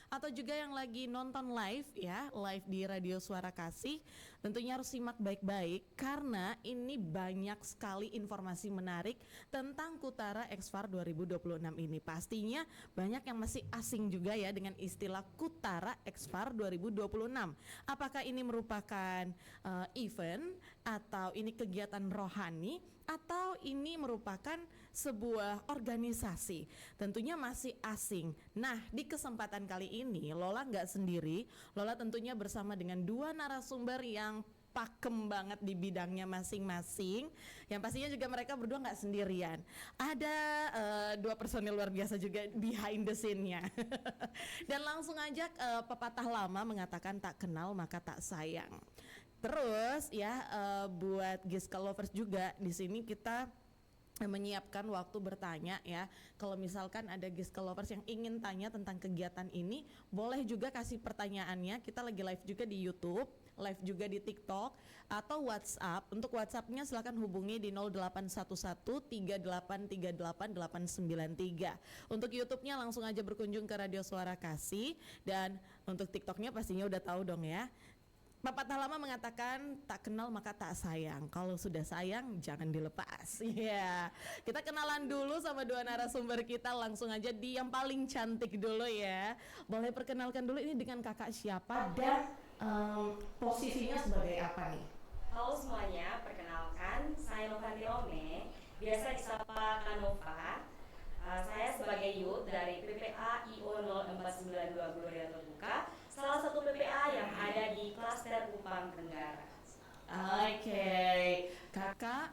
atau juga yang lagi nonton live ya, live di Radio Suara Kasih, tentunya harus simak baik-baik karena ini banyak sekali informasi menarik tentang Kutara Exfar 2026 ini. Pastinya banyak yang masih asing juga ya dengan istilah Kutara Exfar 2026. Apakah ini merupakan event atau ini kegiatan rohani atau ini merupakan sebuah organisasi? Tentunya masih asing. Nah, di kesempatan kali ini Lola nggak sendiri. Lola tentunya bersama dengan dua narasumber yang pakem banget di bidangnya masing-masing. Yang pastinya juga mereka berdua nggak sendirian. Ada dua personil luar biasa juga behind the scene-nya. Dan langsung aja pepatah lama mengatakan tak kenal maka tak sayang. Terus ya buat Giska Lovers juga di sini kita menyiapkan waktu bertanya ya. Kalau misalkan ada Giska Lovers yang ingin tanya tentang kegiatan ini, boleh juga kasih pertanyaannya. Kita lagi live juga di YouTube, live juga di TikTok atau WhatsApp. Untuk WhatsAppnya silakan hubungi di 0811 3838 893. Untuk YouTube-nya langsung aja berkunjung ke Radio Suara Kasih, dan untuk TikTok-nya pastinya udah tahu dong ya. Pepatah lama mengatakan tak kenal maka tak sayang. Kalau sudah sayang jangan dilepas. Iya. Kita kenalan dulu sama dua narasumber kita, langsung aja di yang paling cantik dulu ya. Boleh perkenalkan dulu ini dengan kakak siapa dan posisinya sebagai apa nih? Halo semuanya, perkenalkan saya Novanti Ome, biasa disapa Kanova. Saya sebagai youth dari PPA IO 0492 Gloria Terbuka, salah satu PPA yang ada di klaster Kupang Tenggara. Oke, kakak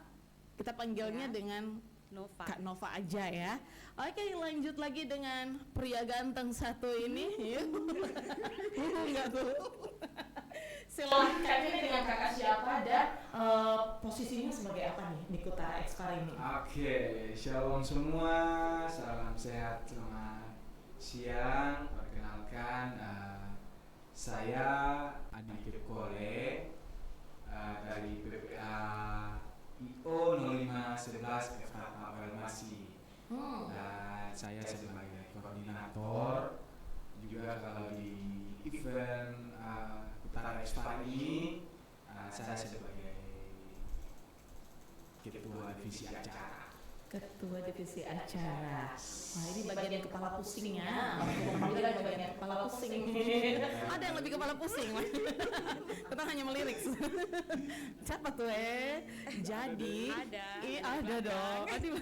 kita panggilnya Ya, dengan Nova. Kak Nova aja ya. Oke, lanjut lagi dengan pria ganteng satu ini. Enggak tuh. Silahkan ini dengan kakak siapa dan posisinya sebagai apa nih di Kutara Exfar ini? Oke, shalom semua, salam sehat, selamat siang. Perkenalkan, saya Aditya Kole dari PPA IO 0511 FH Masih. Dan saya sebagai koordinator juga kalau di event Kutara Exfar ini, saya sebagai ketua divisi acara. Ketua divisi acara. Wah, ini bagian kepala pusingnya. Alhamdulillah bagian kepala pusing. Ada yang lebih kepala pusing. Kita hanya melirik. Siapa tuh Jadi ada dong. Aduh.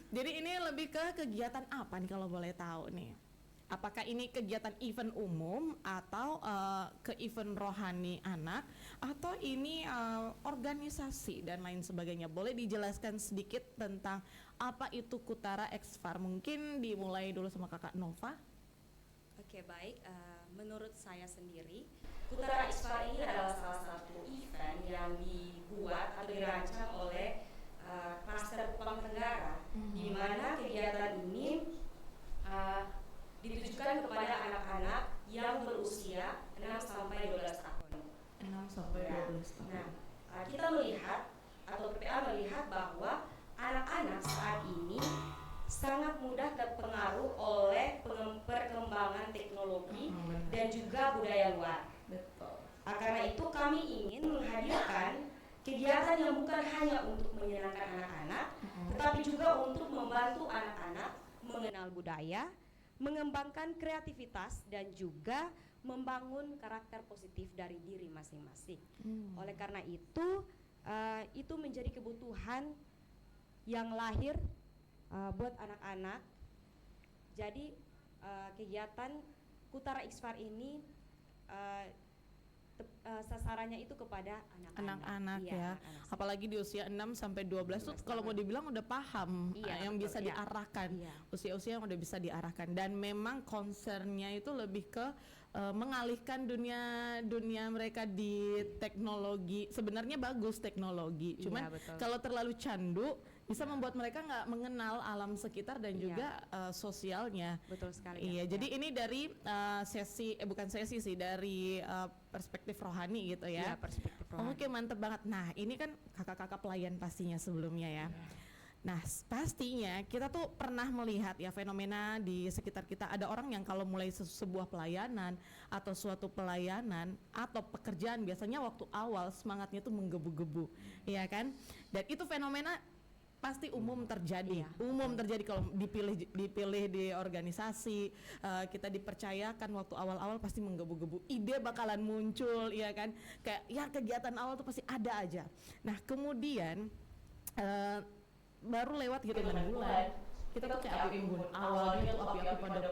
Jadi ini lebih ke kegiatan apa nih kalau boleh tahu nih? Apakah ini kegiatan event umum atau ke event rohani anak atau ini organisasi dan lain sebagainya? Boleh dijelaskan sedikit tentang apa itu Kutara Exfar? Mungkin dimulai dulu sama kakak Nova. Oke, baik. Menurut saya sendiri, Kutara Exfar ini adalah salah satu event yang dibuat atau dirancang oleh klaster Kupang Tenggara, di mana kegiatan ini ditujukan kepada anak-anak yang berusia 6 sampai 12 tahun. 6 sampai 12 tahun. Nah, kita melihat atau PPA melihat bahwa anak-anak saat ini sangat mudah terpengaruh oleh perkembangan teknologi dan juga budaya luar. Betul. Karena itu kami ingin menghadirkan kegiatan yang bukan hanya untuk menyenangkan anak-anak, tetapi juga untuk membantu anak-anak mengenal budaya, mengembangkan kreativitas dan juga membangun karakter positif dari diri masing-masing. Oleh karena itu menjadi kebutuhan yang lahir buat anak-anak. Jadi kegiatan Kutara Exfar ini sasarannya itu kepada anak-anak iya, ya. anak-anak. Apalagi di usia 6 sampai 12 tuh kalau mau dibilang udah paham yang betul, bisa diarahkan. Iya. Usia-usia yang udah bisa diarahkan dan memang concernnya itu lebih ke mengalihkan dunia mereka di teknologi. Sebenarnya bagus teknologi, cuman kalau terlalu candu bisa membuat mereka nggak mengenal alam sekitar dan juga sosialnya. Betul sekali. Iya, jadi ini dari bukan sesi sih, dari perspektif rohani gitu ya. Iya, perspektif rohani. Oke, mantep banget. Nah, ini kan kakak-kakak pelayan pastinya sebelumnya ya. Nah, pastinya kita tuh pernah melihat ya fenomena di sekitar kita, ada orang yang kalau mulai sebuah pelayanan atau suatu pelayanan atau pekerjaan biasanya waktu awal semangatnya tuh menggebu-gebu, ya kan? Dan itu fenomena pasti umum terjadi, umum terjadi kalau dipilih di organisasi, kita dipercayakan waktu awal-awal pasti menggebu-gebu, ide bakalan muncul, ya kan? Kayak ya kegiatan awal tuh pasti ada aja. Nah, kemudian baru lewat gitu dengan bulan kita tuh kayak api unggun, awalnya tuh api-api pada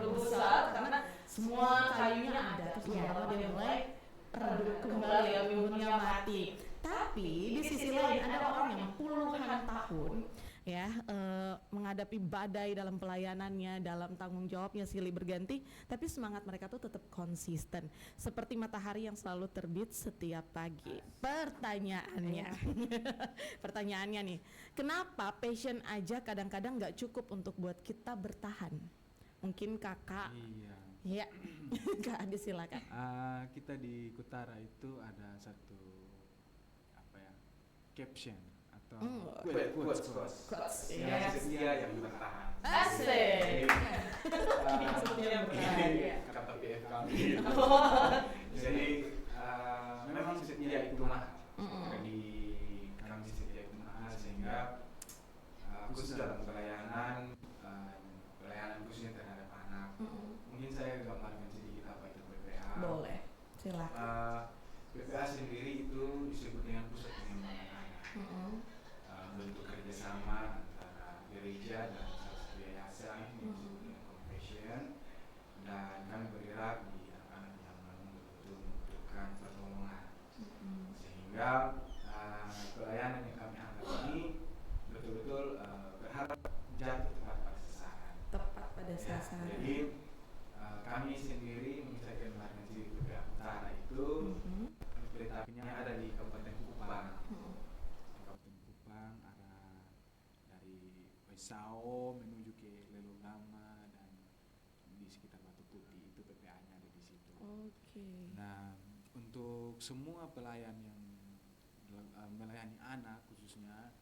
besar karena semua kayunya ada, terus lama dia mulai redup kembali, api unggunnya mati. Tapi di sisi lain ada orang yang puluhan tahun ya menghadapi badai dalam pelayanannya, dalam tanggung jawabnya silih berganti, tapi semangat mereka tuh tetap konsisten seperti matahari yang selalu terbit setiap pagi. Pertanyaannya pertanyaannya nih, kenapa passion aja kadang-kadang nggak cukup untuk buat kita bertahan? Mungkin kakak ya Kak Adi silakan. Kita di Kutara itu ada satu caption atau quotes yang setia yang bertahan. Asik. Yang setia bertahan. Kata PF kami. Jadi memang setia itu mahal. Jadi kami setia itu mahal sehingga khusus dalam pelayanan khususnya terhadap anak. Mungkin saya gambarkan sedikit apa itu PPA. Boleh, silakan. PPA sendiri itu disebut dengan pusat pengembangan anak. Bentuk kerjasama antara gereja dan salah satu yayasan yang disebut dengan Compassion, dan kami bergerak di anak-anak yang betul-betul membutuhkan pertolongan, sehingga pelayanan yang kami angkat ini betul-betul berharap jatuh tepat pada sasaran. Jadi kami sendiri misalkan di PPA Utara itu letaknya ada di Kabupaten Kupang. Arah dari Wesao menuju ke Lelogama dan di sekitar Batu Putih, itu PPA-nya ada di situ. Nah, untuk semua pelayan yang melayani anak khususnya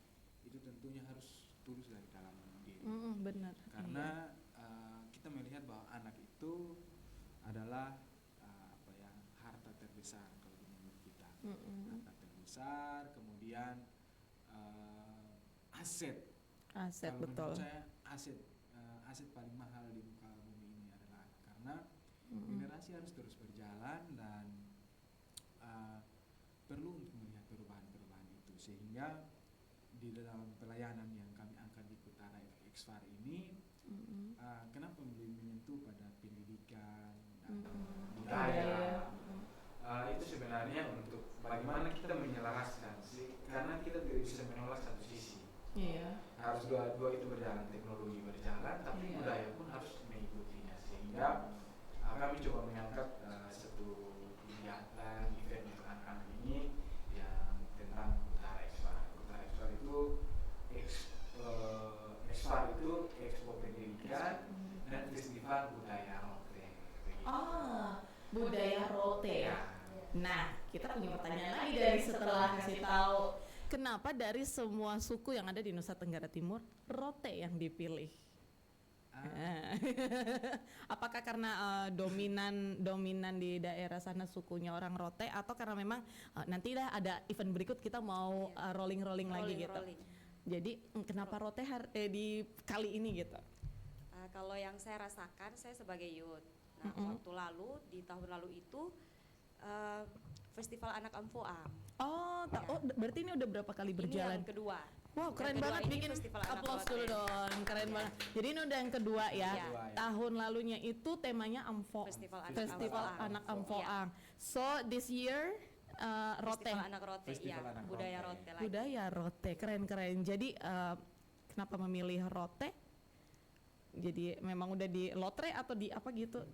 itu tentunya harus tulus dari dalam diri. Benar. Karena kita melihat bahwa anak itu adalah harta terbesar kalau menurut kita. Harta terbesar, kemudian aset Betul. Menurut saya aset paling mahal di muka bumi ini adalah anak, karena generasi harus terus berjalan dan perlu untuk melihat perubahan-perubahan itu, sehingga di dalam pelayanan yang kami angkat di Kutara Exfar ini kenapa menyentuh pada pendidikan dan budaya. Itu sebenarnya untuk bagaimana kita menyelaraskan sih, karena kita tidak bisa menolak satu sisi. Harus dua itu berjalan, teknologi berjalan, tapi budaya pun harus mengikutinya, sehingga kami coba mengangkat satu kegiatan event untuk anak-anak ini yang tentang Kutara Exfar. Kutara Exfar itu Expo Pendidikan dan Festival Budaya Rote. Budaya Rote. Nah, kita punya pertanyaan lagi dari setelah kasih tahu, kenapa dari semua suku yang ada di Nusa Tenggara Timur, Rote yang dipilih? Apakah karena dominan di daerah sana sukunya orang Rote, atau karena memang nanti dah ada event berikut kita mau rolling lagi gitu. Jadi kenapa Rote di kali ini gitu? Kalau yang saya rasakan, saya sebagai youth. Nah, waktu lalu di tahun lalu itu Festival Anak Amfoang. Berarti ini udah berapa kali berjalan? Ini yang kedua. Wow, keren banget, bikin applause dulu dong, keren banget. Jadi ini udah yang kedua ya. Tahun lalunya itu temanya Festival Anak Amfoang. So this year Rote. Festival Anak Rote, budaya Rote lagi. Budaya Rote, keren. Jadi kenapa memilih Rote? Jadi memang udah di lotre atau di apa gitu?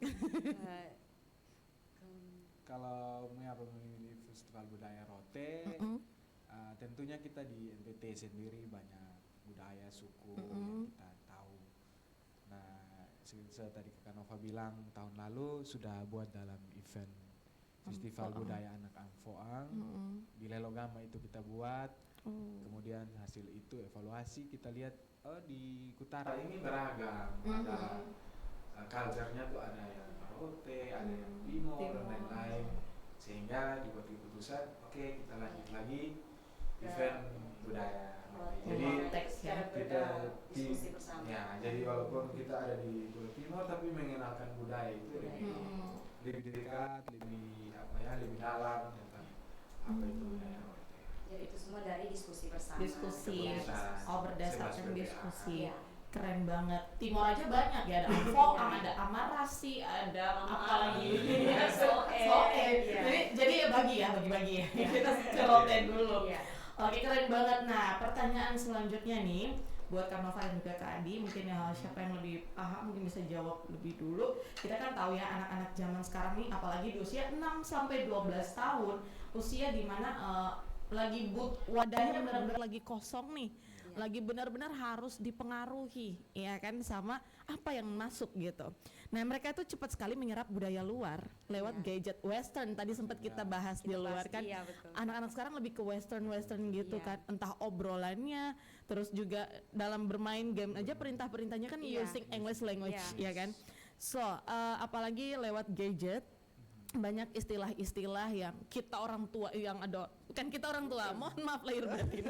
Kalau mengapa memilih Festival Budaya Rote, tentunya kita di NTT sendiri banyak budaya suku yang kita tahu. Nah, seperti tadi Kak Nova bilang, tahun lalu sudah buat dalam event Festival Budaya Anak Amfoang di Lelogama itu kita buat. Kemudian hasil itu evaluasi kita lihat, oh di Kutara ini beragam, ada culture-nya tuh ada yang Rote, ada yang Timor dan lain-lain, sehingga dibuat keputusan, oke kita lanjut lagi event budaya. Jadi kita jadi walaupun kita ada di Pulau Timor tapi mengenalkan budaya itu lebih dekat, lebih dalam tentang apa itu budaya. Jadi itu semua dari diskusi bersama. Berdasarkan diskusi. Keren banget. Timor aja banyak ya, ada Amfo, ada Amarasi, ada apa lagi? Soe. Jadi ya bagi ya. Kita cerotin dulu. Oke, keren banget. Nah, pertanyaan selanjutnya nih buat Kak Nova dan juga Kak Adi, mungkin siapa yang lebih paham mungkin bisa jawab lebih dulu. Kita kan tahu ya anak-anak zaman sekarang nih, apalagi di usia 6 sampai 12 tahun, usia di mana lagi wadahnya benar-benar lagi kosong nih. Lagi benar-benar harus dipengaruhi ya kan sama apa yang masuk gitu. Nah, mereka itu cepat sekali menyerap budaya luar lewat gadget western. Tadi sempat kita bahas di luar kan. Iya, anak-anak sekarang lebih ke western gitu kan. Entah obrolannya, terus juga dalam bermain game aja perintah-perintahnya kan using English language ya kan. So, apalagi lewat gadget banyak istilah-istilah yang kita orang tua yang ada, kan kita orang tua, mohon maaf lahir batin.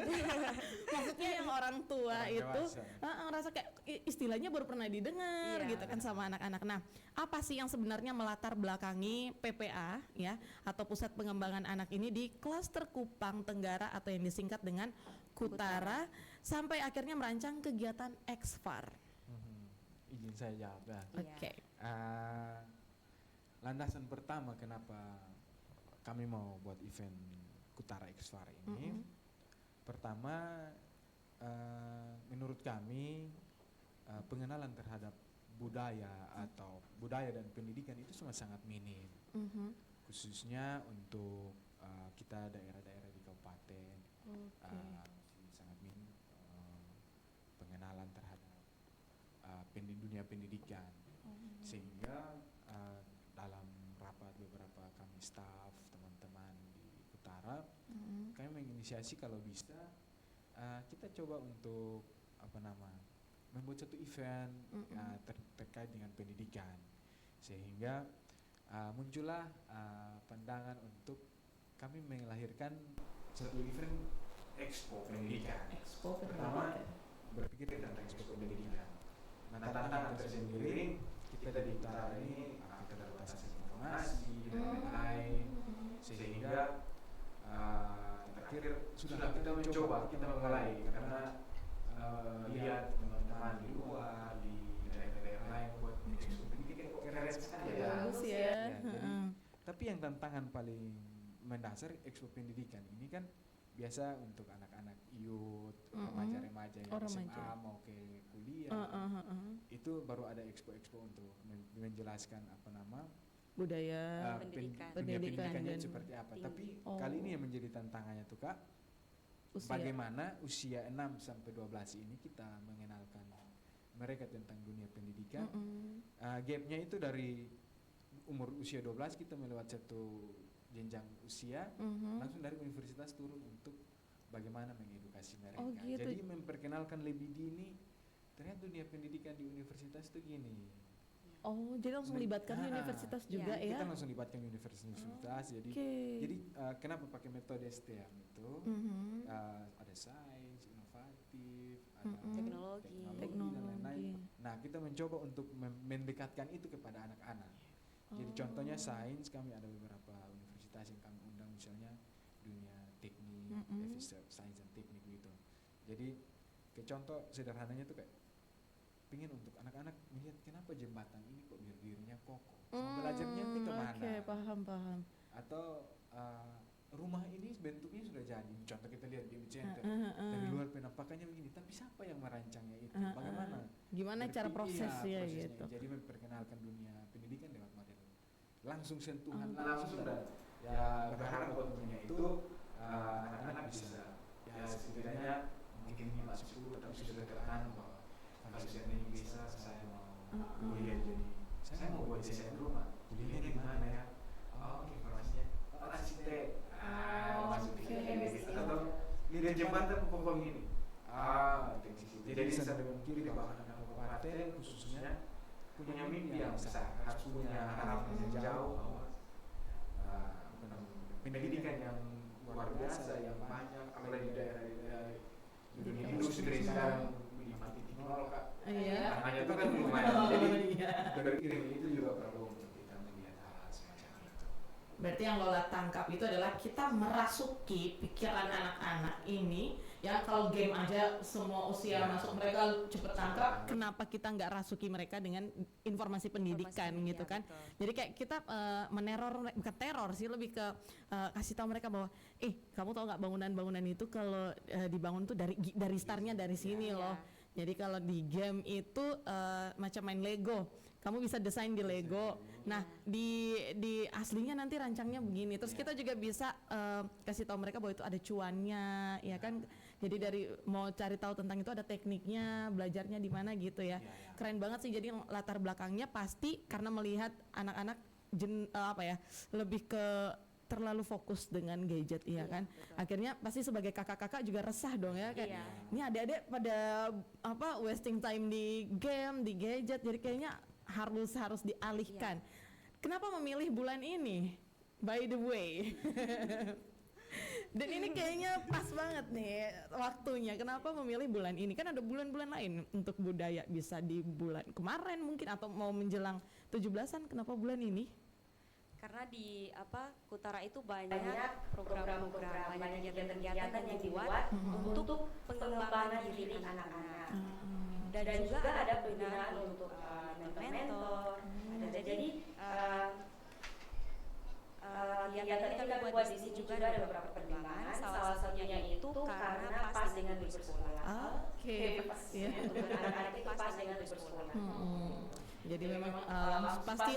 Maksudnya yang orang tua itu ngerasa kayak istilahnya baru pernah didengar gitu kan sama anak-anak. Nah, apa sih yang sebenarnya melatar belakangi PPA ya atau Pusat Pengembangan Anak ini di klaster Kupang Tenggara atau yang disingkat dengan Kutara sampai akhirnya merancang kegiatan Exfar? Izin saya jawab ya. Oke. Landasan pertama kenapa kami mau buat event Kutara Exfar ini, pertama menurut kami pengenalan terhadap budaya atau budaya dan pendidikan itu sangat minim, khususnya untuk kita daerah-daerah di kabupaten, sangat minim pengenalan terhadap dunia pendidikan, sehingga dalam rapat beberapa kami staff teman-teman di Kutara, kami menginisiasi kalau bisa kita coba untuk membuat satu event terkait dengan pendidikan, sehingga muncullah pandangan untuk kami melahirkan satu event expo pendidikan. Pertama berpikir tentang expo pendidikan. Nah, tantangan tersendiri kita dari Kutara ini keterbatasan informasi dan lain-lain, sehingga akhir sudah kita mulai karena lihat teman-teman di luar di daerah-daerah lain buat expo pendidikan kok keren sekali ya. Bagus ya. Tapi yang tantangan paling mendasar expo pendidikan ini kan biasa untuk anak-anak youth, remaja-remaja yang SMA mau ke kuliah, itu baru ada expo-expo untuk menjelaskan budaya pendidikannya seperti apa. Tapi kali ini yang menjadi tantangannya tuh Kak, bagaimana usia 6 sampai 12 ini kita mengenalkan mereka tentang dunia pendidikan. Gapnya itu dari umur usia 12 kita melewati satu jenjang usia, langsung dari universitas turun untuk bagaimana mengedukasi mereka. Gitu. Jadi memperkenalkan lebih dini, ternyata dunia pendidikan di universitas itu gini. Jadi langsung libatkan universitas juga ya? Kita langsung libatkan universitas. Jadi kenapa pakai metode STM itu? Ada sains, inovatif, ada teknologi dan lain-lain. Nah, kita mencoba untuk mendekatkan itu kepada anak-anak. Jadi contohnya sains, kami ada beberapa universitas yang kami undang, misalnya dunia teknik, sains dan teknik gitu. Jadi contoh sederhananya tuh kayak pingin untuk anak-anak melihat kenapa jembatan ini kok berdirinya kokoh. Belajarnya nanti kemana? Paham. Atau rumah ini bentuknya sudah jadi. Contoh kita lihat di center dari luar penampakannya begini, tapi siapa yang merancangnya itu? Bagaimana? Gimana cara prosesnya gitu? Jadi memperkenalkan dunia pendidikan lewat model langsung sentuhan langsung dan ya berharap buat dunia itu anak-anak bisa ya setidaknya mungkin ini masuk dulu tapi sudah tertanam bahwa kalau saya ini bisa saya mau kuliah jadi saya mau buat desain rumah kuliahnya di mana ya? Informasinya arsitek masuk atau lihat jembatan pokok ini. Jadi sambil memikir bahwa anak kabupaten khususnya punya mimpi yang besar, harus punya harapan yang jauh bahwa pendidikan yang luar biasa, yang banyak, apalagi di daerah industri sekarang 5.0 Kak. Iya. Hanya itu kan lumayan. Jadi beriring itu juga perlu untuk kita melihat hal semacam itu. Berarti yang Lola tangkap itu adalah kita merasuki pikiran anak-anak ini, ya kalau game aja semua usia masuk mereka cepet tangkap, kenapa kita nggak rasuki mereka dengan informasi pendidikan gitu kan? Betul. Jadi kayak kita meneror, bukan teror sih, lebih ke kasih tahu mereka bahwa kamu tahu nggak bangunan-bangunan itu kalau dibangun tuh dari startnya dari sini loh. Jadi kalau di game itu macam main Lego, kamu bisa desain di Lego. Nah di aslinya nanti rancangnya begini. Terus kita juga bisa kasih tahu mereka bahwa itu ada cuannya, ya kan? Jadi dari mau cari tahu tentang itu ada tekniknya, belajarnya di mana gitu ya. Keren banget sih. Jadi latar belakangnya pasti karena melihat anak-anak lebih ke terlalu fokus dengan gadget, iya kan? Betul. Akhirnya pasti sebagai kakak-kakak juga resah dong ya kayak Iya. ini adik-adik pada wasting time di game, di gadget, jadi kayaknya harus dialihkan. Kenapa memilih bulan ini? By the way. Dan ini kayaknya pas banget nih waktunya. Kenapa memilih bulan ini? Kan ada bulan-bulan lain untuk budaya, bisa di bulan kemarin mungkin atau mau menjelang 17-an. Kenapa bulan ini? Karena di Kutara itu banyak program-program, banyak kegiatan-kegiatan yang dibuat untuk pengembangan diri anak-anak. Dan juga ada pembinaan untuk mentor. Jadi kegiatan ini kami buat di sini juga ada beberapa pertimbangan. Salah satunya itu karena pas dengan bersekolah. Oke. Ya. Untuk anak-anak itu pas dengan bersekolah. Jadi memang pasti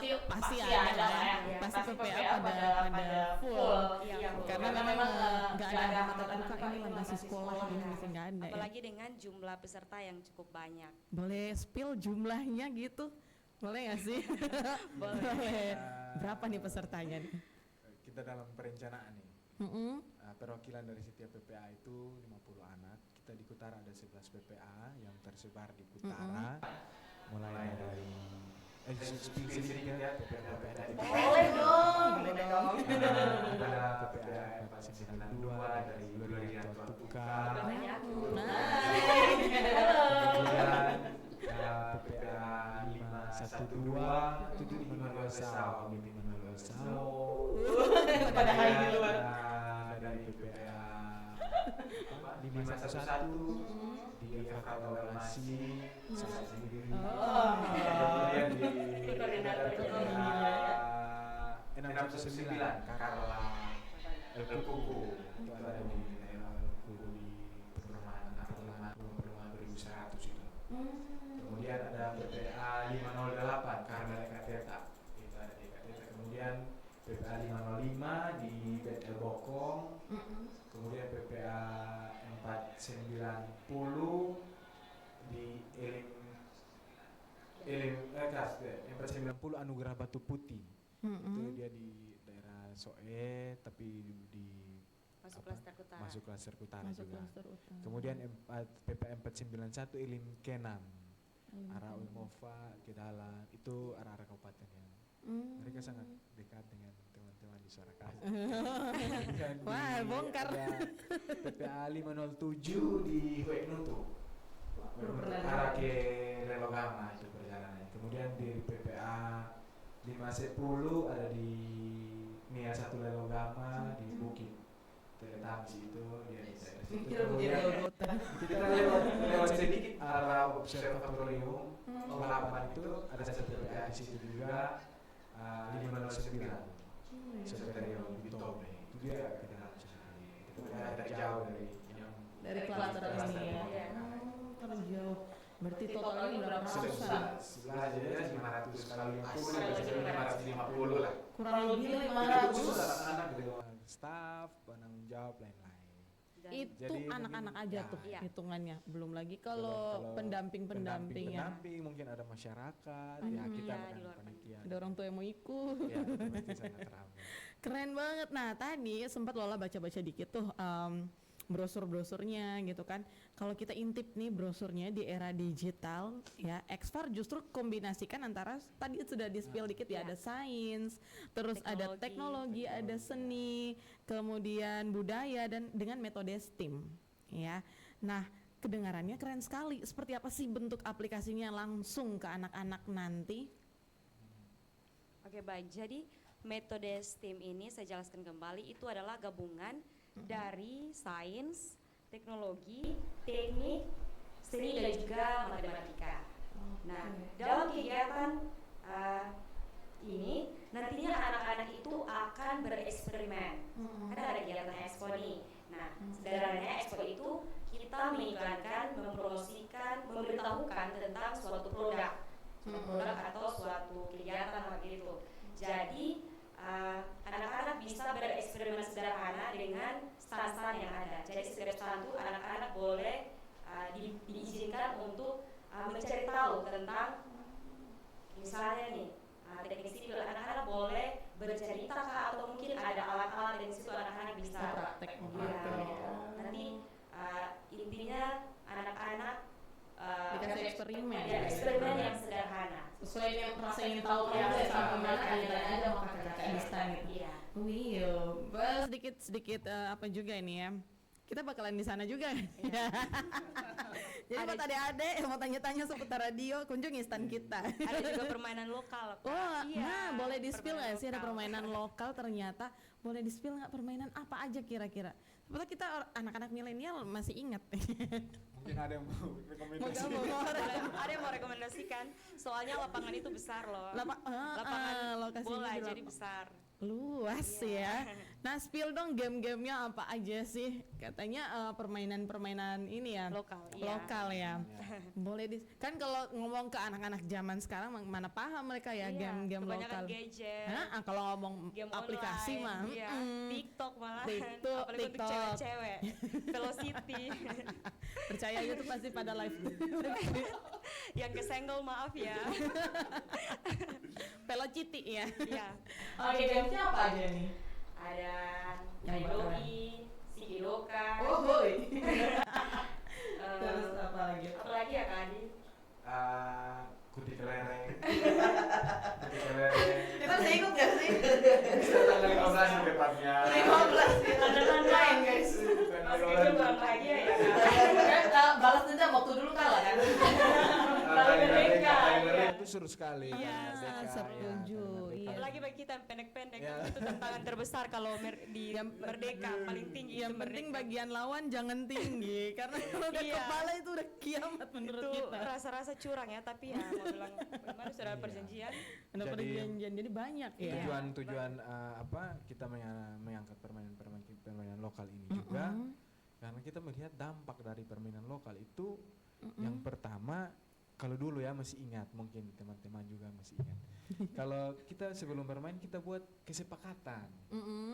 ada ya. Pasti PPA pada full. Karena memang nggak ada mata kuliah ini masih sekolah ini masih nggak ada. Apalagi dengan jumlah peserta yang cukup banyak. Boleh spill jumlahnya gitu? Boleh nggak sih? Boleh. Berapa nih pesertanya nih? Kita dalam perencanaan nih. Perwakilan dari setiap PPA itu 50 anak. Kita di Kutara ada 11 PPA yang tersebar di Kutara. Mulai dari sedikit ya PPA dari Boleh dong. ada PPA 492 dari Durian Tukar. Kemudian PPA 512 itu di Manuel Sao, di Manuel Sao. Pada hari di luar. Dari PPA 511 di evaluasi saya sendiri. Kemudian di PPA 609 Karla El Kuku itu ada di daerah El Kuku di perumahan 2100 itu. Kemudian ada PPA 508 Karmel Ekateta, itu ada di Ekateta. Kemudian PPA 505 di BTL Bokong. Kemudian PPA 490 di Elim 490 Anugerah Batu Putih. Itu dia di daerah Soe tapi di Masuk klaster Kutara. Masuk klaster Kutara juga. Kemudian PPA 491 Elim Kenan. Arah Ulmova, Kedalan, itu arah-arah kabupaten yang mereka sangat dekat dengan teman-teman di Suarakasi. Wah, bongkar. PPA 507 di Hueknutu, arah ke Relogama itu perjalanan. Kemudian di PPA 510 ada di Nia 1 Relogama di Bukit Teletamsi itu dia di daerah situ. Kemudian kita lewat sedikit arah observatorium 8 itu ada satu PPA di situ juga 509 observatorium di Tobe itu dia ke dalam sekali. Itu agak jauh dari klaster ini ya. Terlalu jauh. Berarti totalnya berapa ratusan? 11 aja 500 kali 50 550 lah. Kurang lebih Itu 500. anak dengan staf, penanggung jawab lain-lain. Itu Jadi anak-anak mungkin, aja ya, tuh iya. hitungannya. Belum lagi kalau pendamping-pendampingnya. pendamping, mungkin ada masyarakat, ya kita Iya, bukan di luar panitia. Ada orang tua yang mau ikut. Ya, itu pasti sangat ramai. Keren banget. Nah tadi sempat Lola baca-baca dikit tuh brosur-brosurnya gitu kan. Kalau kita intip nih brosurnya di era digital ya, Exfar justru kombinasikan antara tadi sudah di-spill dikit ya, ada sains, terus ada teknologi, ada seni, kemudian budaya dan dengan metode STEAM ya. Nah, kedengarannya keren sekali. Seperti apa sih bentuk aplikasinya langsung ke anak-anak nanti? Oke, baik. Jadi metode STEAM ini saya jelaskan kembali, itu adalah gabungan dari sains, teknologi, teknik, seni dan juga matematika. Nah, dalam kegiatan ini nantinya anak-anak itu akan bereksperimen. Kan ada kegiatan expo nih. Nah, sederhananya expo itu kita mengiklankan, mempromosikan, memberitahukan tentang suatu produk, atau suatu kegiatan begitu. Jadi anak-anak bisa bereksperimen sederhana dengan stand-stand yang ada. Jadi setiap stand itu anak-anak boleh diizinkan untuk mencari tahu tentang misalnya nih teknik sipil, anak-anak boleh bercerita kah, atau mungkin ada alat-alat yang situ anak-anak bisa praktek nanti intinya anak-anak dikasih eksperimen eksperimen yang sederhana sesuai yang rasa ingin tahu proses sampai mana ditanya aja sama kakak instan gitu. Iya. Sedikit apa juga ini ya, kita bakalan di sana juga. Jadi buat adik-adik yang mau tanya-tanya seputar radio, kunjungi stand kita. Ada juga permainan lokal, Kak. Oh, Iya, nah boleh di-spill nggak sih, ada lokal. permainan lokal ternyata. Boleh di-spill nggak permainan apa aja kira-kira? Sebetulnya kita anak-anak milenial masih ingat. Mungkin ada yang mau rekomendasi. Ada yang mau rekomendasikan, soalnya lapangan itu besar loh. Lapangan lokasinya bola di jadi besar. Luas ya. Nah, spill dong game-gamenya apa aja sih? Katanya permainan-permainan ini ya. Lokal, iya. Lokal ya. Boleh kan kalau ngomong ke anak-anak zaman sekarang mana paham mereka ya game-game kebanyakan lokal. gadget. Kalau ngomong Game aplikasi online, mah, iya. TikTok malah. TikTok, Apalagi untuk TikTok. cewek-cewek. Velocity. percaya aja tuh pasti pada live. Yang kesenggol maaf ya. Velocity ya. Iya. Oke, gamesnya apa aja nih? Ada Yang Kaidoki, Sikidoka. boy. eh, Terus apa lagi? apa lagi ya Kak Adi? Kuti kelereng. Kuti kelereng. Kita bisa ikut gak sih? Bisa tanggal 15 di depannya. 15 ya. Ada lain guys. Tanggal Mas 15. Kevin kurang bahagia ya Kak. Balas dendam waktu dulu kalah kan? Tali Merdeka, iya. itu seru sekali. Iya, Tali Merdeka, setuju, ya, Tali iya. Merdeka. Apalagi bagi kita yang pendek-pendek, Ya. itu tantangan terbesar kalau di Merdeka paling tinggi. Yang itu penting Merdeka. bagian lawan jangan tinggi karena kalau udah Iya. kepala itu udah kiamat menurut itu kita. rasa-rasa curang ya, tapi ya mau bilang bagaimana sudah ada Iya. perjanjian. Ada Jadi- perjanjian jadi banyak ya. Tujuan apa kita mengangkat permainan lokal ini juga karena kita melihat dampak dari permainan lokal itu yang pertama, kalau dulu ya masih ingat, mungkin teman-teman juga masih ingat. Kalau kita sebelum bermain kita buat kesepakatan.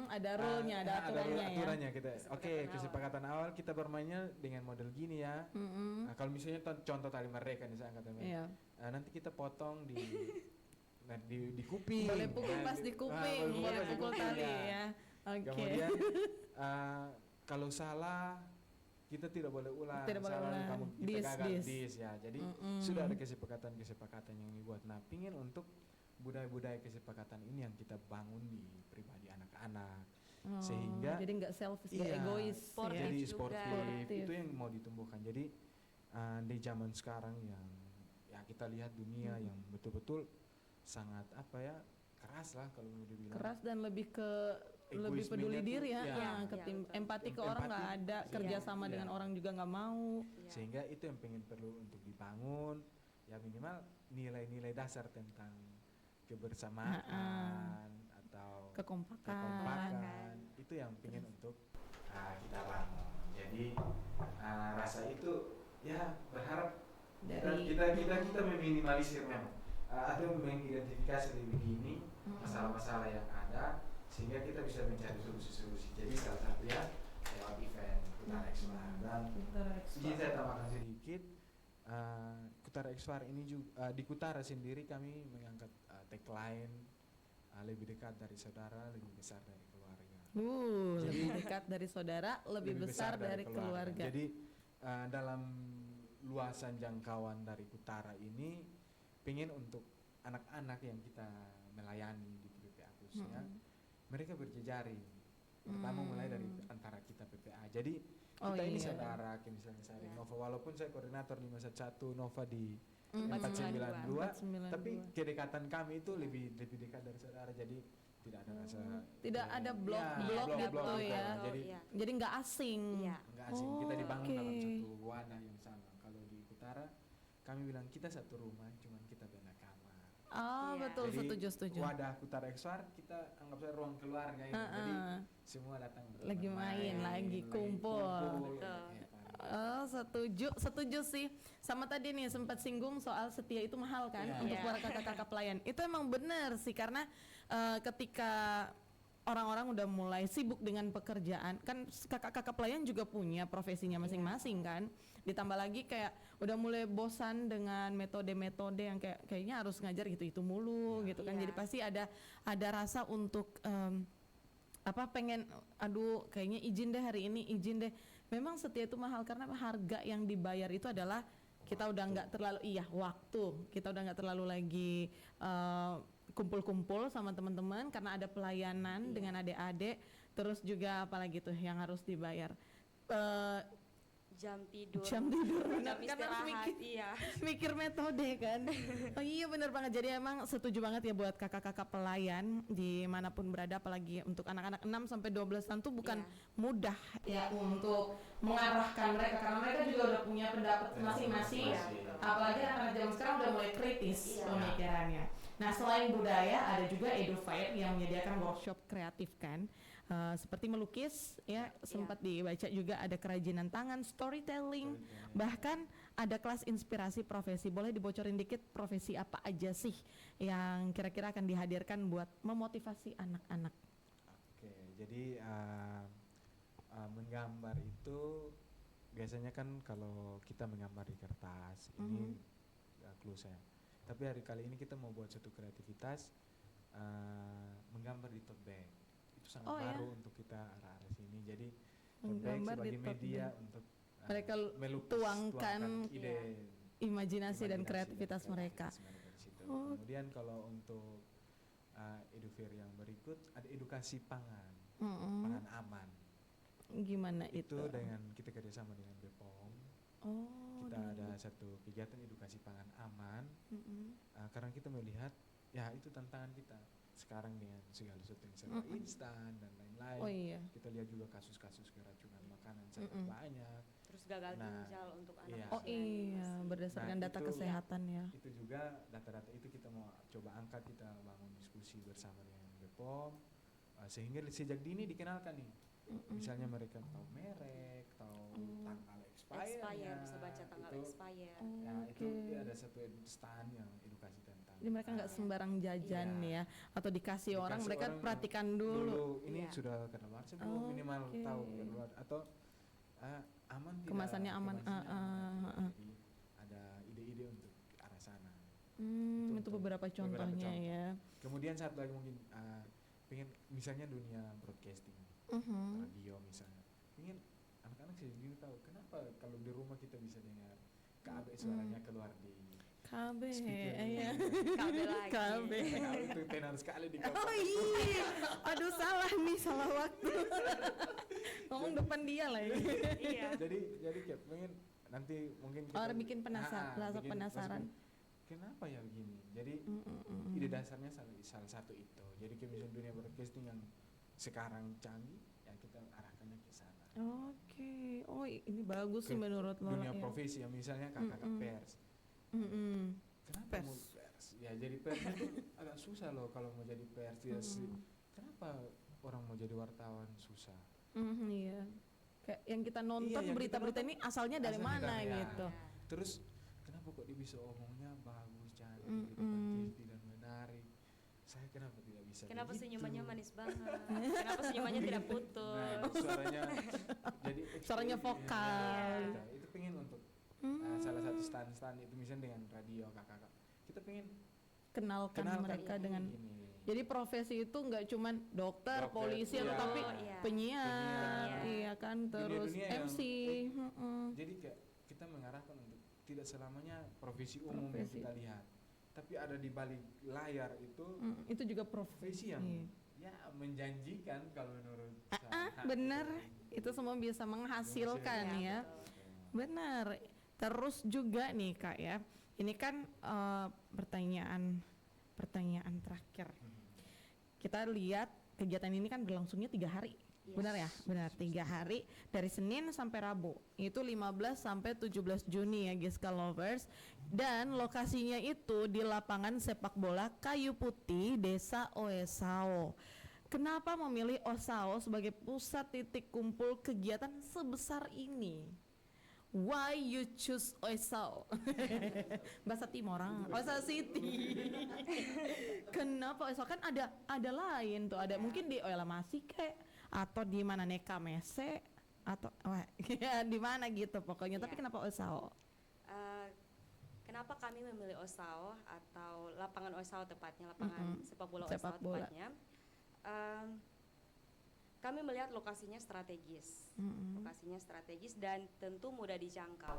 Ada rule-nya, ada aturannya ya. aturannya kita. Oke, Kesepakatan kesepakatan awal kita bermainnya dengan model gini ya. Nah, kalau misalnya contoh tali mereka nih saya angkat Iya. nanti kita potong di kuping. Boleh pukul Nah, pas di kuping, boleh boleh pas di pukul kuping, tali ya. ya. Oke. Kemudian kalau salah kita tidak boleh ulang. Tidak boleh Salah ulang. kamu kita Dis, gagal dis. dis ya. Jadi sudah ada kesepakatan yang dibuat. Nah, pingin untuk budaya-budaya kesepakatan ini yang kita bangun di pribadi anak-anak. Sehingga jadi nggak selfish, nggak iya, egois. Sportif ya. jadi juga. sportif itu yang mau ditumbuhkan. Jadi di zaman sekarang yang ya kita lihat dunia yang betul-betul sangat apa ya, keras lah kalau mau dibilang. Keras dan lebih ke lebih Egoismenya peduli tuh, diri ya, ya. Betul. empati ke orang nggak Empati. ada, kerjasama Iya. dengan orang juga nggak mau. Iya. Sehingga itu yang pengen perlu untuk dibangun, ya minimal nilai-nilai dasar tentang kebersamaan atau kekompakan itu yang pengen untuk kita bangun. Jadi rasa itu ya berharap kita meminimalisir memang atau mengidentifikasi lebih begini masalah-masalah yang ada sehingga kita bisa mencari solusi-solusi. Jadi salah satunya lewat event Kutara Exfar. Dan izin saya tambahkan sedikit, Kutara Exfar ini juga di Kutara sendiri kami mengangkat tagline lebih dekat dari saudara, lebih besar dari keluarga. Lebih dekat dari saudara, lebih besar dari keluarga. Jadi dalam luasan jangkauan dari Kutara ini pengen untuk anak-anak yang kita melayani di PPA khususnya, mereka berjejaring. Pertama mulai dari antara kita PPA. Jadi kita ini saudara, misalnya saya Nova, walaupun saya koordinator 511, Nova di 492, tapi kedekatan kami itu lebih dekat dari saudara. Jadi tidak ada rasa tidak ada blok gitu ya. Jadi nggak asing. Nggak asing. Kita dibangun dalam satu wadah yang sama. Kalau di Utara kami bilang kita satu rumah, cuman kita beda kamar. Betul. Jadi, setuju. Wadah Kutara Exfar kita anggap saja ruang keluarga ini. Jadi semua datang lagi main, lagi kumpul. Setuju sih. Sama tadi nih sempat singgung soal setia itu mahal kan untuk para kakak-kakak pelayan. Itu emang benar sih, karena ketika orang-orang udah mulai sibuk dengan pekerjaan, kan kakak-kakak pelayan juga punya profesinya masing-masing kan. Ditambah lagi kayak udah mulai bosan dengan metode-metode yang kayaknya harus ngajar gitu mulu gitu kan. Jadi pasti ada rasa untuk pengen kayaknya izin deh hari ini, izin deh. Memang setia itu mahal karena harga yang dibayar itu adalah kita udah nggak terlalu waktu. Kita udah nggak terlalu lagi kumpul-kumpul sama teman-teman karena ada pelayanan dengan adik-adik. Terus juga apalagi tuh yang harus dibayar, jam tidur benar kan, harus mikir metode kan. Iya benar banget. Jadi emang setuju banget ya buat kakak-kakak pelayan dimanapun berada, apalagi untuk anak-anak 6 sampai 12 tahun tuh bukan mudah ya untuk mengarahkan mereka, karena mereka juga udah punya pendapat masing-masing. Apalagi anak-anak zaman sekarang udah mulai kritis pemikirannya. Nah, selain budaya ada juga EduFair yang menyediakan workshop kreatif kan. Seperti melukis ya, sempat dibaca juga ada kerajinan tangan, storytelling, bahkan ada kelas inspirasi profesi. Boleh dibocorin dikit profesi apa aja sih yang kira-kira akan dihadirkan buat memotivasi anak-anak? Oke, jadi menggambar itu biasanya kan kalau kita menggambar di kertas, ini clue saya. Tapi hari kali ini kita mau buat satu kreativitas menggambar di tote bag. Sangat baru untuk kita arah-arah sini. Jadi menggambar sebagai media untuk mereka tuangkan ide, imajinasi dan kreativitas mereka. Kemudian kalau untuk EduFair yang berikut ada edukasi pangan, pangan aman. Gimana itu? Itu dengan kita kerjasama dengan BPOM. Kita ada satu kegiatan edukasi pangan aman. Karena kita melihat ya itu tantangan kita sekarang dengan segala sesuatu yang serba instan dan lain-lain. Kita lihat juga kasus-kasus keracunan makanan sangat banyak. Terus gagal ginjal untuk anak. Berdasarkan data kesehatan ya. Itu juga data-data itu kita mau coba angkat, kita bangun diskusi bersama dengan BPOM sehingga sejak dini dikenalkan nih. Misalnya mereka tahu merek, tahu tanggal expired, bisa baca tanggal expired. Itu ada satu stand yang edukasi tentang. Jadi mereka nggak sembarang jajan ya, atau dikasih orang, mereka perhatikan dulu. Ini sudah kadaluarsa belum, minimal tahu kadaluarsa atau aman tidak. Kemasannya aman. Jadi ada ide-ide untuk ke arah sana. Itu beberapa contohnya ya. Kemudian satu lagi mungkin pengen misalnya dunia broadcasting, radio misalnya. Pengen anak-anak sendiri tahu kenapa kalau di rumah kita bisa dengar KB suaranya keluar di KB, KB lagi. KB. Itu tenar sekali di KB. Oh iya, aduh salah waktu. Ngomong depan dia lagi. Jadi kayak pengen nanti mungkin kita orang bikin penasaran. Kenapa ya begini? Jadi ide dasarnya salah satu itu. Jadi kayak misalnya dunia broadcasting yang sekarang canggih, ya kita arahkannya ke sana. Oke. Oh ini bagus sih menurut lo. Dunia profesi ya, misalnya kakak pers. Kenapa mau pers? Ya jadi pers itu agak susah loh kalau mau jadi pers. Kenapa orang mau jadi wartawan susah? Iya. Kayak yang kita nonton berita-berita ini asalnya dari mana gitu. Terus kenapa kok dia bisa omongnya bagus, cantik, di TV dan menarik? Saya kenapa tidak bisa? Kenapa begitu? senyumannya manis banget? Kenapa senyumannya tidak putus? Suaranya vokal. Itu pengen untuk salah satu stand itu misalnya dengan radio kakak. Kita pengen kenalkan mereka dengan ini Jadi profesi itu nggak cuman dokter, Dokter, polisi, iya. tapi Iya. penyiar, Penyiar. iya kan, terus Dunia-dunia yang- MC. Jadi kayak kita mengarahkan untuk tidak selamanya profesi umum yang Profesi. kita lihat, tapi ada di balik layar itu Itu juga profesi profesi. yang ya menjanjikan kalau menurut saya. Benar, itu semua bisa menghasilkan ya. Benar. Terus juga nih Kak ya, ini kan pertanyaan terakhir. Kita lihat kegiatan ini kan berlangsungnya 3 hari. Yes. Benar ya? Benar, 3 hari dari Senin sampai Rabu. Itu 15 sampai 17 Juni ya Giska Lovers. Dan lokasinya itu di lapangan sepak bola Kayu Putih, Desa Oesao. Kenapa memilih Osao sebagai pusat titik kumpul kegiatan sebesar ini? Why you choose Oesao? Bahasa Timorang, Oesao City. Kenapa Oesao? Kan ada lain tuh, ada mungkin di Oelamasi kek, atau di mana Neka Mese, atau ya di mana gitu pokoknya. Tapi kenapa Oesao? Kenapa kami memilih Osao atau lapangan Osao tepatnya, lapangan sepak bola Sepak Osao bola. tepatnya? Kami melihat lokasinya strategis, lokasinya strategis dan tentu mudah dijangkau.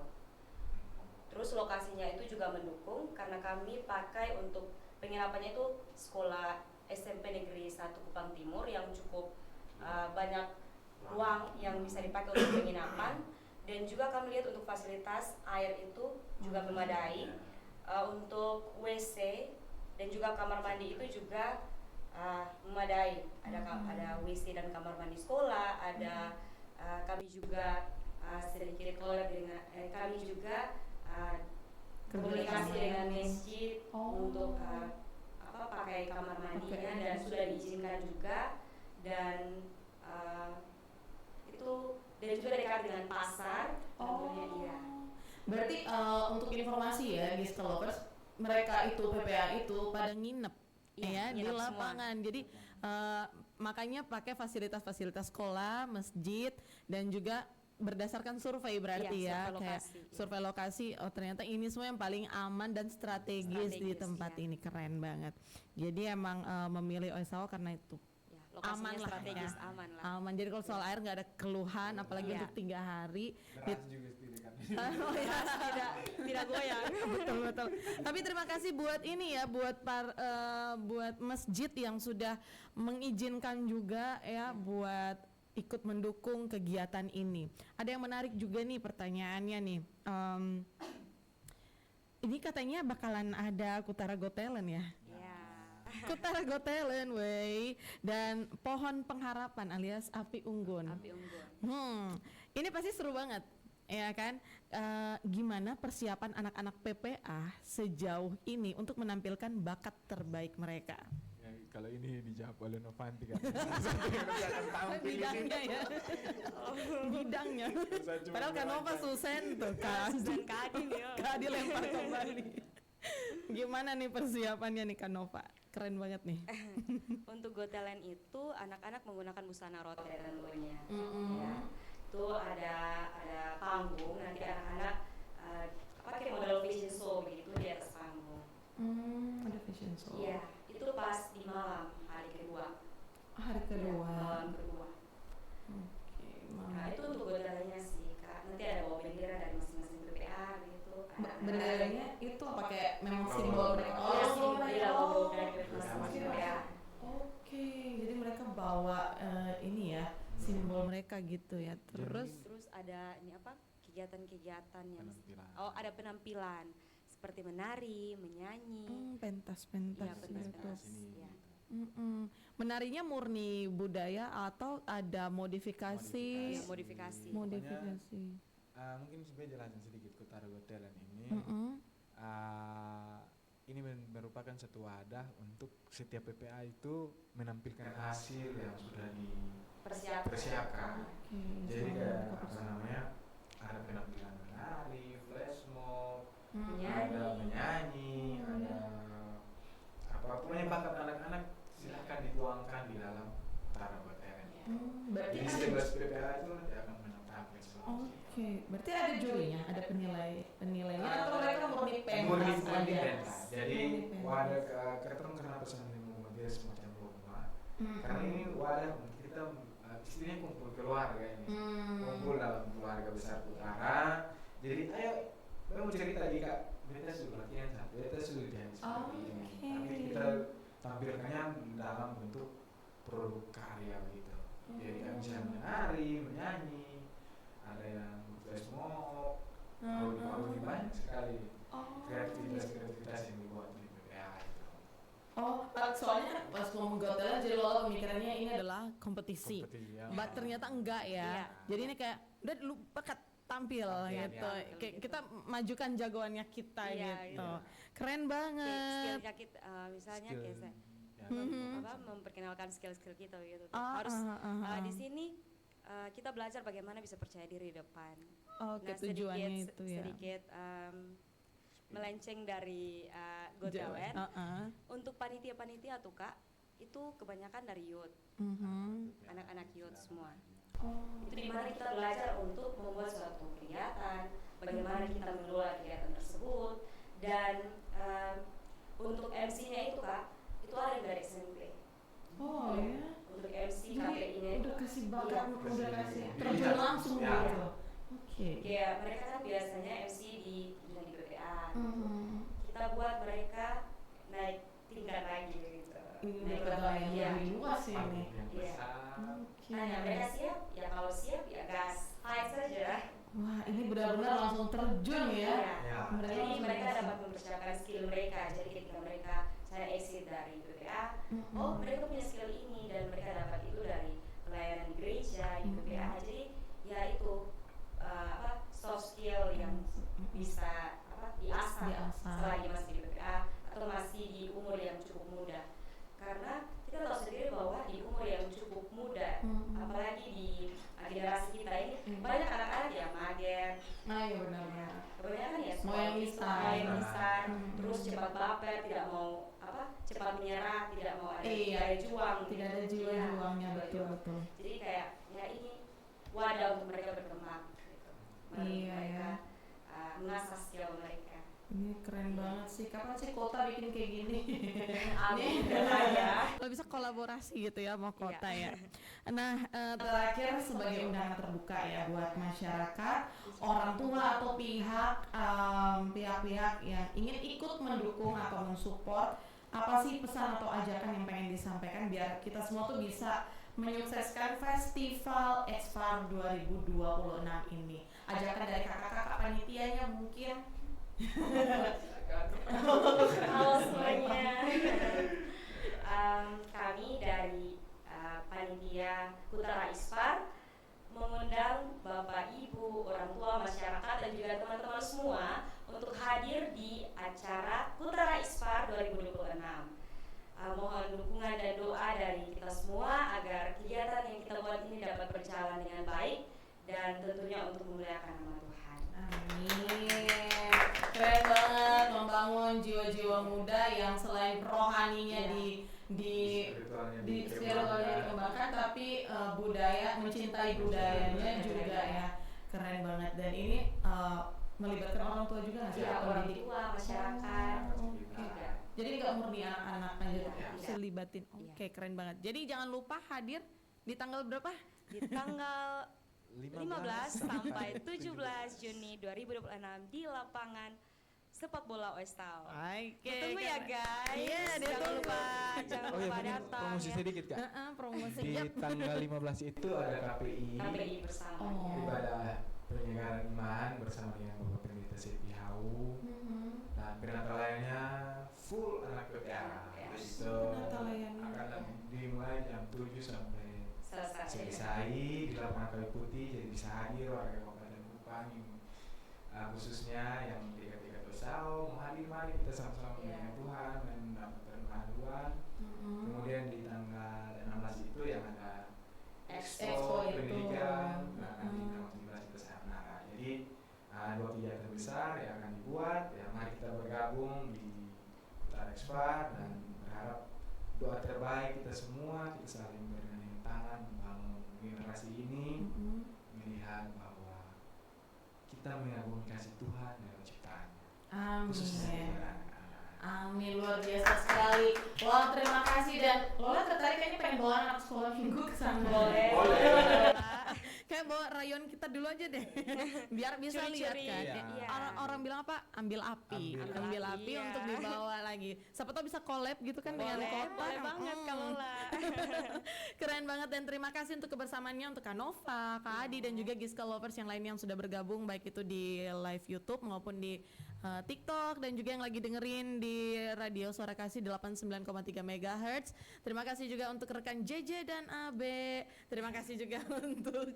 Terus lokasinya itu juga mendukung karena kami pakai untuk penginapannya itu sekolah SMP Negeri 1 Kupang Timur yang cukup banyak ruang yang bisa dipakai untuk penginapan, dan juga kami lihat untuk fasilitas air itu juga memadai, untuk WC dan juga kamar mandi itu juga memadai. Ada WC dan kamar mandi sekolah, ada kami juga sedikit collab dengan kami juga komunikasi dengan masjid untuk pakai kamar mandinya dan sudah diizinkan juga, dan itu dan juga dekat dengan pasar tentunya. Iya. Berarti untuk informasi ya Giska Lovers, mereka itu PPA itu pada nginep ya di nginep lapangan. Jadi makanya pakai fasilitas-fasilitas sekolah, masjid, dan juga berdasarkan survei berarti Iya, ya, survei kayak lokasi, iya. survei lokasi. Oh ternyata ini semua yang paling aman dan strategis di tempat iya. ini, keren banget. Jadi emang memilih Oesao karena itu Ya, lokasinya aman lah strategis, ya. aman lah. Aman. Jadi kalau soal air nggak ada keluhan, apalagi Iya. untuk 3 hari. Beras juga tidak kan. Oh ya, Tidak goyang. betul. Tapi terima kasih buat ini ya, buat masjid yang sudah mengizinkan juga ya buat ikut mendukung kegiatan ini. Ada yang menarik juga nih pertanyaannya nih. Ini katanya bakalan ada Kutara Got Talent ya. Ya. Kutara Got Talent, wey. Dan pohon pengharapan alias api unggun. Api unggun. Ini pasti seru banget, ya kan? Gimana persiapan anak-anak PPA sejauh ini untuk menampilkan bakat terbaik mereka? Ya, kalau ini dijawab oleh Novanti kan. Saya akan tampil di sini. Bidangnya ya, bidangnya. Saya cuma Padahal Kanova merancang. Susen tuh kan, Dan Kadin ya. Kak dilempar kembali. Gimana nih persiapannya nih Kanova? Keren banget nih. Untuk Got Talent itu anak-anak menggunakan busana rote tentunya. Mm-mm. Ya. Itu ada panggung, nanti anak-anak pakai model fashion show begitu di atas panggung. Ada fashion show. Iya, itu pas di malam hari kedua. Hari Ya, kedua. malam kedua. Oke, Nah, malam. itu untuk Got Talent-nya sih, Kak. Nanti ada bawa bendera dari masing-masing PPA gitu. Benderanya itu pakai memang simbol mereka. Iya, simbol mereka. dari Oh, masing-masing PPA. Oke, jadi mereka bawa ini ya, simbol mereka gitu ya. Terus Terus ada ini apa? Kegiatan-kegiatan yang Penampilan. ada penampilan seperti menari, menyanyi. pentas-pentas Iya, gitu. pentas-pentas. Sini. Iya. Menarinya murni budaya atau ada modifikasi? Iya, modifikasi. Modifikasi. Mungkin supaya jelasin sedikit Kutara Got Talent ini. Ini merupakan satu wadah untuk setiap PPA itu menampilkan hasil yang sudah dipersiapkan. Jadi kayak apa namanya, ada penampilan menari, flash mob, ada menyanyi, ada apapun yang bakat anak-anak silakan dituangkan di dalam Kutara Got Talent. Berarti Jadi ada. 11 PPA itu nanti akan menampilkan semua. Oke, berarti ada jurinya, ada penilainya atau mereka murni pentas Murni aja? pentas. Jadi Murni pentas. wadah ketemu kenapa saya mau dia semacam Karena ini wadah kita istilahnya kumpul keluarga ini, kumpul dalam keluarga besar Kutara. Jadi ayo, mau cerita di Kak, kita sudah latihan satu, kita sudah seperti ini. Tapi kita tampilkannya dalam bentuk produk karya gitu. Jadi kami bisa menari, menyanyi, ada yang flash mob, parodi banyak sekali kreativitas yang dibuat di PPA itu. Soalnya kan pas ngomong Got Talent jadi lo pemikirannya ini adalah kompetisi. But ternyata enggak ya. Jadi ini kayak udah lupa tampil gitu. Kayak kita majukan jagoannya kita gitu. Keren banget. Skillnya kita, misalnya kayak memperkenalkan skill-skill kita gitu. Harus di sini kita belajar bagaimana bisa percaya diri di depan. Tujuannya itu ya. Sedikit melenceng dari Got Talent. Untuk panitia-panitia tuh Kak, itu kebanyakan dari youth, anak-anak youth semua. Itu dimana kita belajar untuk membuat suatu kegiatan, bagaimana kita mengelola kegiatan tersebut, dan untuk MC-nya itu Kak, itu ada yang dari SMP. Untuk MC KPI-nya udah kasih bakat, udah kasih terjun langsung gitu. Ya mereka kan biasanya MC di PPA. Kita buat mereka naik tingkat lagi gitu. Naik lagi ya. Lebih luas ini. Nah, mereka siap, ya kalau siap ya gas, high saja. Wah, ini benar-benar langsung terjun ya. Jadi mereka dapat mempersiapkan skill mereka. Jadi ketika saya exit dari PPA, mereka punya skill ini dan mereka dapat itu dari pelayanan gereja di PPA. Jadi ya itu soft skill yang bisa diasah selagi masih di PPA atau masih di umur yang cukup muda. Karena kita tahu sendiri bahwa di umur yang cukup muda, apalagi di generasi kita ini banyak anak-anak yang mager. Iya benar. Kebanyakan ya mau yang instan, terus cepat baper, tidak mau cepat menyerah, tidak mau ada daya juang. Tidak ada juangnya betul. Jadi kayak ya ini wadah untuk mereka berkembang. Mereka mengasah skill mereka. Ini keren banget sih. Kapan sih kota bikin kayak gini? Amin ya. Kalau bisa kolaborasi gitu ya sama kota ya. Nah, terakhir sebagai undangan terbuka ya buat masyarakat, orang tua atau pihak-pihak yang ingin ikut mendukung atau mensupport, apa sih pesan atau ajakan yang pengen disampaikan biar kita semua tuh bisa menyukseskan Festival Exfar 2026 ini. Ajakan dari kakak-kakak panitianya mungkin. Halo semuanya. Kami dari panitia Kutara Exfar mengundang Bapak Ibu, orang tua, masyarakat dan juga teman-teman semua untuk hadir di acara Kutara Exfar 2026. Mohon dukungan dan doa dari kita semua agar kegiatan yang kita buat ini dapat berjalan dengan baik dan tentunya untuk memuliakan nama Tuhan. Amin. Keren banget membangun jiwa-jiwa muda yang selain rohaninya di spiritualnya dikembangkan, tapi mencintai budayanya juga ya. Keren banget. Dan ini melibatkan orang tua juga nggak sih? Orang tua, masyarakat. Jadi nggak murni anak-anak aja, bisa libatin. Oke, keren banget. Jadi jangan lupa hadir di tanggal berapa? Di tanggal 15 sampai 17 Juni 2026 di lapangan sepak bola Oestal. Tunggu ya guys. Iya, jangan lupa datang. Promosi sedikit Kak. Promosi. Di tanggal 15 itu ada KPI bersama. Ibadah penyelenggaraan iman bersama dengan Bapak Pendeta Sepi Hau. Dan penata lainnya full anak PPA. Itu akan dimulai jam 7 sampai selesai di lapangan Kayu Putih. Jadi bisa hadir warga Kabupaten Kupang khususnya yang tiga-tiga Tosau mau hadir, mari kita sama-sama mengenal Tuhan dan mendapat permaduan. Kemudian di tanggal 16 itu yang ada Expo pendidikan, nanti tanggal 17 kita sana. Jadi dua kegiatan besar yang akan dibuat. Ya, mari kita bergabung di Kutara Exfar dan berharap doa terbaik kita semua, kita saling bergandeng tangan membangun generasi ini, melihat bahwa kita mengagumi kasih Tuhan dalam ciptaannya. Amin. Khususnya anak-anak. Amin, luar biasa sekali. Wow, terima kasih. Dan Lola tertarik kayaknya pengen bawa anak sekolah minggu ke sana. Boleh. Kayak bawa rayon kita dulu aja deh. Biar bisa lihat Curi-curi. kan. Iya. Orang bilang apa? Ambil api. Ambil Ambil api api, untuk iya. dibawa lagi. Siapa tahu bisa collab gitu kan dengan kota. Boleh banget Kak Lola. Keren banget, dan terima kasih untuk kebersamaannya untuk Kak Nova, Kak Adi, dan juga Giska Lovers yang lain yang sudah bergabung baik itu di live YouTube maupun di TikTok, dan juga yang lagi dengerin di Radio Suara Kasih 89,3 MHz. Terima kasih juga untuk rekan JJ dan AB. Terima kasih juga untuk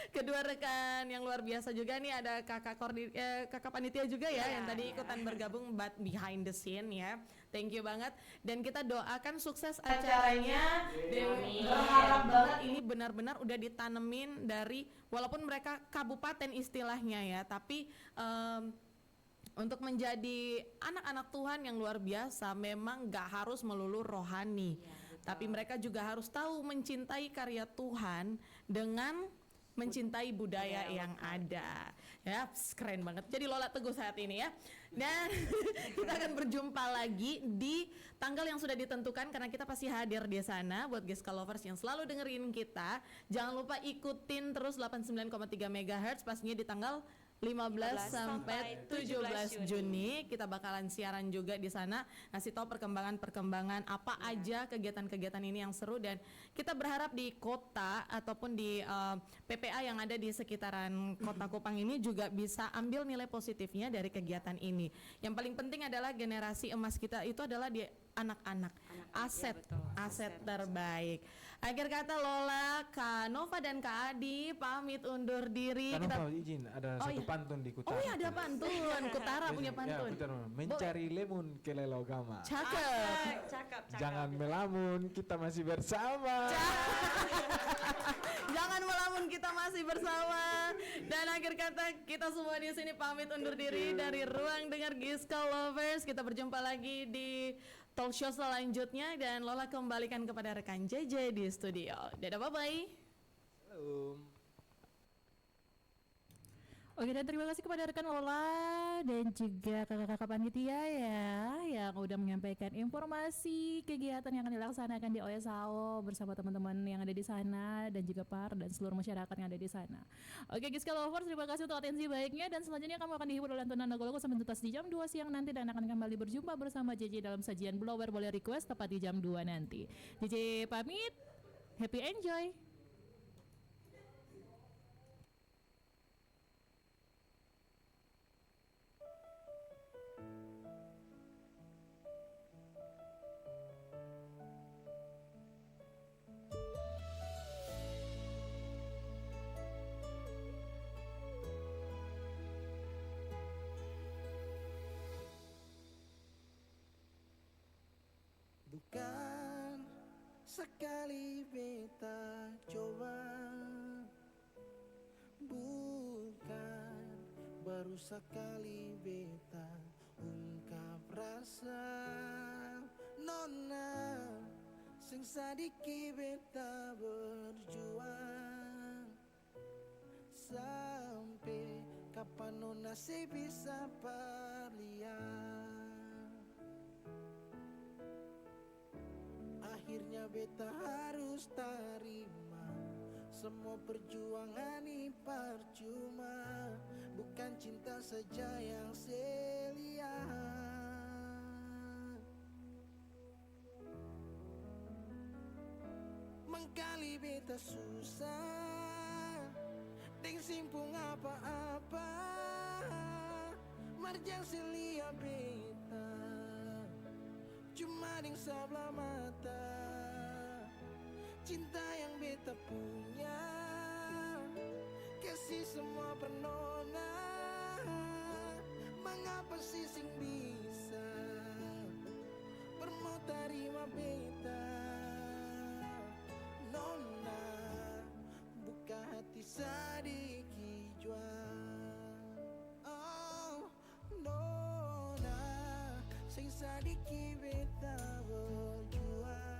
kedua rekan yang luar biasa juga nih, ada kakak panitia juga ya yang tadi ikutan bergabung but behind the scene ya. Thank you banget, dan kita doakan sukses acaranya, dan berharap banget ini benar-benar udah ditanemin dari, walaupun mereka kabupaten istilahnya ya, tapi untuk menjadi anak-anak Tuhan yang luar biasa memang gak harus melulu rohani, tapi mereka juga harus tahu mencintai karya Tuhan dengan mencintai budaya yang ada. Ya, keren banget. Jadi Lola Teguh saat ini ya. Dan kita akan berjumpa lagi di tanggal yang sudah ditentukan, karena kita pasti hadir di sana buat Giska Lovers yang selalu dengerin kita. Jangan lupa ikutin terus 89,3 MHz pastinya di tanggal 15 sampai 17 Juni kita bakalan siaran juga di sana, ngasih tahu perkembangan apa aja kegiatan-kegiatan ini yang seru, dan kita berharap di kota ataupun di PPA yang ada di sekitaran Kota Kupang ini juga bisa ambil nilai positifnya dari kegiatan ini. Yang paling penting adalah generasi emas kita itu adalah di anak-anak, aset, ya betul, aset terbaik. Akhir kata Lola, Kak Nova dan Kak Adi pamit undur diri. Kan Kita izin ada satu pantun di Kutara. Oh iya, ada pantun. Kutara punya pantun. Ya, mencari lemun ke lelogama. Cakep. Cakep. Jangan melamun, kita masih bersama. Jangan melamun, kita masih bersama. Dan akhir kata kita semua di sini pamit undur diri dari Ruang Dengar Giska Lovers. Kita berjumpa lagi di talk show selanjutnya, dan Lola kembalikan kepada rekan JJ di studio. Dadah, bye-bye. Oke, dan terima kasih kepada rekan Lola dan juga kakak-kakak panitia ya yang udah menyampaikan informasi kegiatan yang akan dilaksanakan di OSAO bersama teman-teman yang ada di sana dan juga PAR dan seluruh masyarakat yang ada di sana. Oke, Giska Lovers, terima kasih untuk atensi baiknya, dan selanjutnya kami akan dihibur oleh lantunan lagu-lagu sampai tuntas di jam 2 siang nanti, dan akan kembali berjumpa bersama JJ dalam sajian Blower Boleh Request tepat di jam 2 nanti. JJ pamit, happy enjoy. Bukan sekali beta coba, bukan baru sekali beta ungkap rasa, nona sing sadiki beta berjuang, sampai kapan nona se bisa parlian. Akhirnya beta harus terima semua perjuangan ini percuma, bukan cinta saja yang selia. Mengkali beta susah deng simpung apa-apa, marjang selia beta cuma deng sebelah mata. Cinta yang beta punya kasih semua pernona, mengapa sising bisa bermau terima beta. Nona buka hati sadiki jual. Oh nona sing sadiki beta berjuang.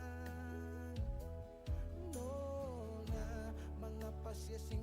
Nona mengapa sia sing